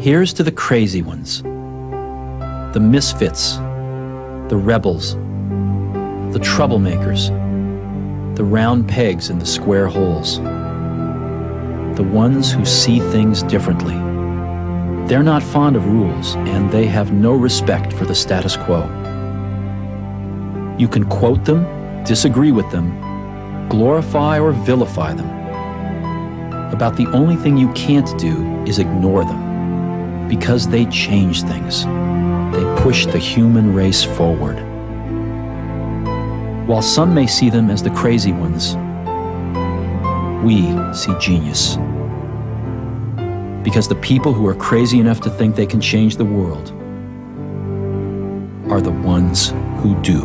Here's to the crazy ones, the misfits, the rebels, the troublemakers, the round pegs in the square holes, the ones who see things differently. They're not fond of rules, and they have no respect for the status quo. You can quote them, disagree with them, glorify or vilify them. About the only thing you can't do is ignore them, because they change things. They push the human race forward. While some may see them as the crazy ones, we see genius. Because the people who are crazy enough to think they can change the world are the ones who do.